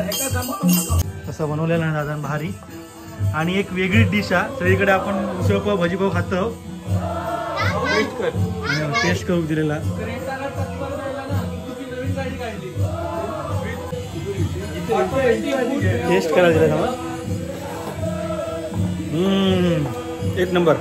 तसं बनवलेलं आहे दादा भारी। आणि एक वेगळी डिश आहे, सगळीकडे आपण उसळपाव भाजीपाव खातो, टेस्ट करू दिलेला। टेस्ट करायला दिला ना, एक नंबर।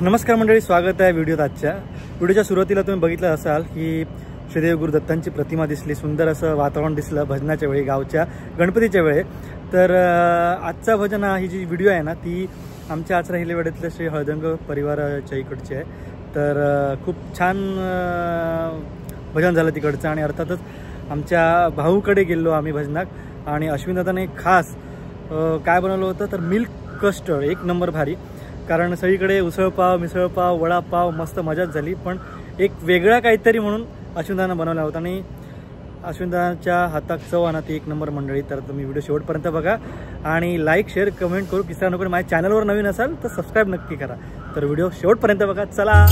नमस्कार मंडळी, स्वागत आहे व्हिडिओत। आजच्या व्हिडिओच्या सुरुवातीला तुम्ही बघितलं असाल की श्रीदेव गुरुदत्तांची प्रतिमा दिसली, सुंदर असं वातावरण दिसलं भजनाच्या वेळी, गावच्या गणपतीच्या वेळी। तर आजचा भजन ही जी व्हिडिओ आहे ना, ती आमच्या आचरा हिलेवाड्यातल्या श्री हळदंग परिवाराच्या इकडची आहे। तर खूप छान भजन झालं तिकडचं। आणि अर्थातच आमच्या भाऊकडे गेलो आम्ही भजनाक, आणि अश्विनदादाने खास काय बनवलं होतं तर मिल्क कस्टर्ड, एक नंबर भारी। कारण सगळीकडे उसळपाव, मिसळपाव, वडापाव, मस्त मजाच झाली, पण एक वेगळा काहीतरी म्हणून अश्विनदादानं बनवला होता। आणि अश्विनदादाच्या हातात चव आणा ती एक नंबर मंडळी। तर तुम्ही व्हिडिओ शेवटपर्यंत बघा आणि लाईक शेअर कमेंट करू विसरू नका। माझ्या चॅनलवर नवीन असाल तर सबस्क्राईब नक्की करा। तर व्हिडिओ शेवटपर्यंत बघा, चला।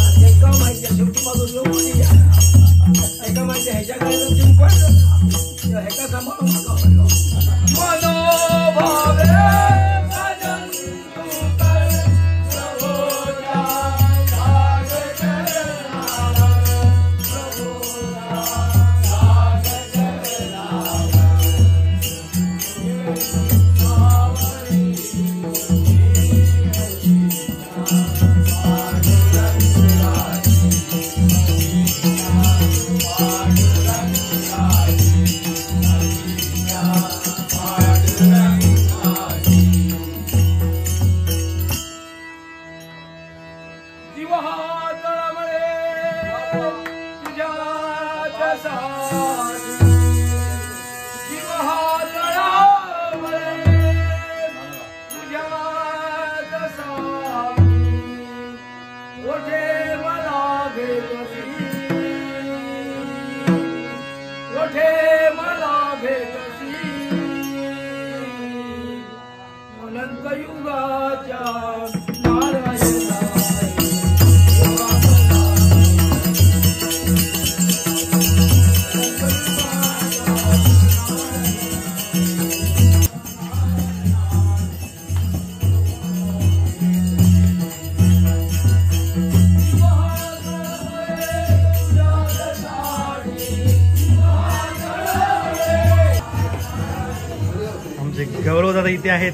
गौरव दादा इथे आहेत।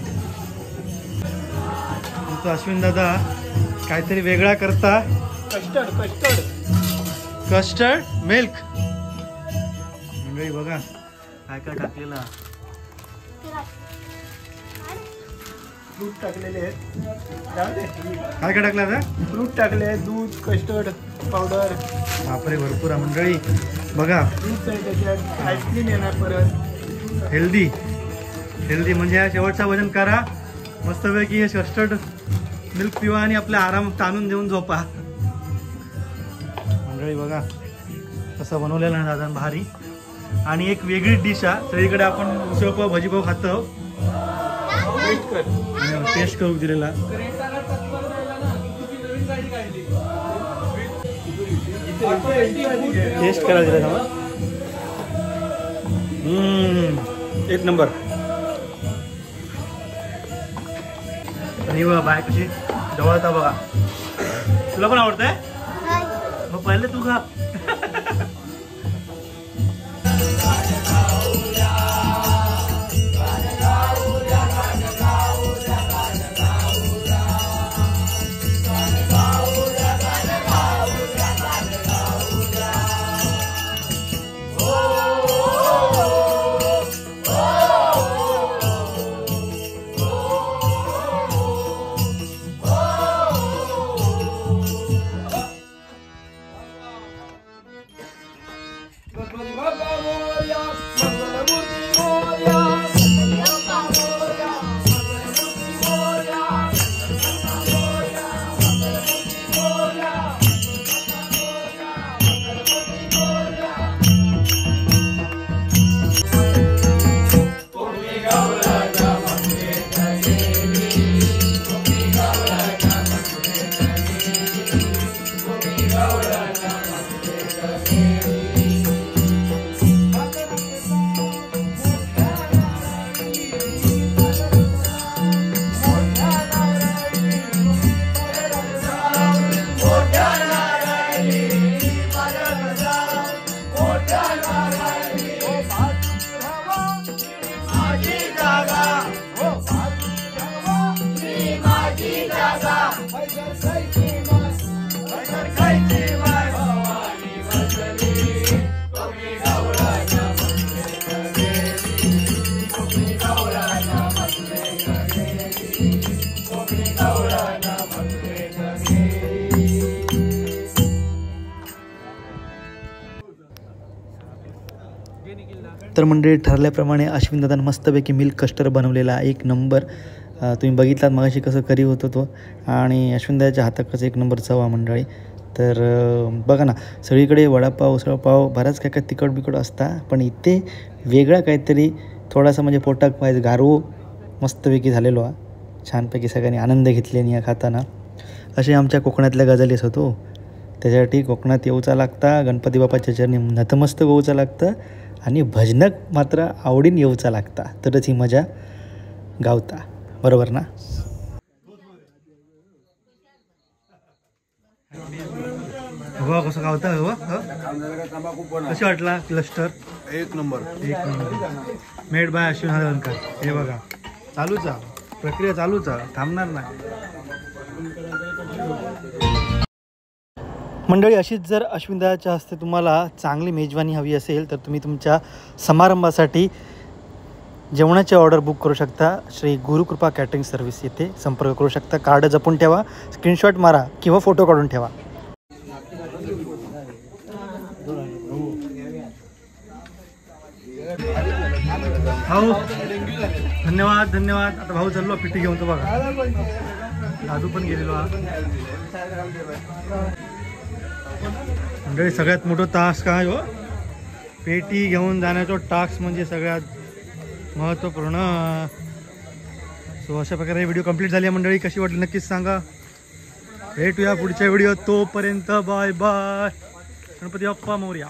आमचा अश्विन दादा काहीतरी वेगळा करता, कस्टर्ड मिल्क मंडळी बघा काय काय टाकलेला, फ्रूट टाकलेले आहेत। काय काय टाकलं आता? फ्रूट टाकले, दूध, कस्टर्ड पावडर, बापरे भरपूर आहे मंडळी बघा। फ्रूट्स आहे त्याच्यात, आईस्क्रीम येणार परत, हेल्दी हेल्दी म्हणजे हा शेवटचा भजन करा मस्तपैकी, हे कस्टर्ड मिल्क पिवा आणि आपल्या आराम ताणून देऊन झोपा मंडळी बघा कसं बनवलेलं आहे दादा भारी। आणि एक वेगळी डिश आहे, सगळीकडे आपण उसळपाव भाजीपाव खातो, टेस्ट करू दिलेला। टेस्ट करायला दिला ना, एक नंबर। आणि बघा बाय कशी जवळता बघा, तुला पण आवडतंय मग पहिले तू खा। तर मंडळी ठरल्याप्रमाणे अश्विनदादांनी मस्तपैकी मिल्क कस्टर्ड बनवलेला एक नंबर. तुम्ही बघितलात मगाशी कसं करी होतो तो, आणि अश्विनदादाच्या हाताकडचं एक नंबर चव आहे मंडळी. तर बघा ना, सगळीकडे वडापाव उसळपाव बराच काय काय तिखट बिकट असता, पण इथे वेगळा काहीतरी थोडासा म्हणजे पोटात पाहिजे गारवू मस्तपैकी झालेलो आहे. छानपैकी सगळ्यांनी आनंद घेतले या खाताना. असे आमच्या कोकणातल्या गजालीच होतो. त्याच्यासाठी कोकणात येऊचा लागता, गणपती बाप्पाच्या चरणी नतमस्तक होऊचा लागतं, आणि भजनक मात्र आवडीन येऊचा लागता, तरच ही मजा गावता. बरोबर ना? हो कसं गावता हो, कशी वाटला क्लस्टर? एक नंबर. Made by Ashwin Halwankar. हे बघा चालूच आहे प्रक्रिया, चालूच आहे, थांबणार नाही मंडळी. अशीच जर अश्विनदादाच्या हस्ते तुम्हाला चांगली मेजवानी हवी असेल तर तुम्ही तुमच्या समारंभासाठी जेवणाची ऑर्डर बुक करू शकता. श्री गुरुकृपा कॅटरिंग सर्व्हिस येथे संपर्क करू शकता. कार्ड जपून ठेवा, स्क्रीनशॉट मारा किंवा फोटो काढून ठेवा. भाऊ धन्यवाद धन्यवाद. आता भाऊ चाललो पिठी घेऊन, तो बघा दादू पण गेलेलो हा. म्हणजे सगळ्यात मोठं टास्क काय हो, पेटी घेऊन जाण्याचा टास्क म्हणजे सगळ्यात महत्त्वपूर्ण. सो अशा प्रकारे व्हिडिओ कंप्लीट झाली मंडळी. कशी वाटली नक्कीच सांगा. भेटूया पुढच्या व्हिडिओ. तोपर्यंत बाय बाय. गणपती बाप्पा मोरया.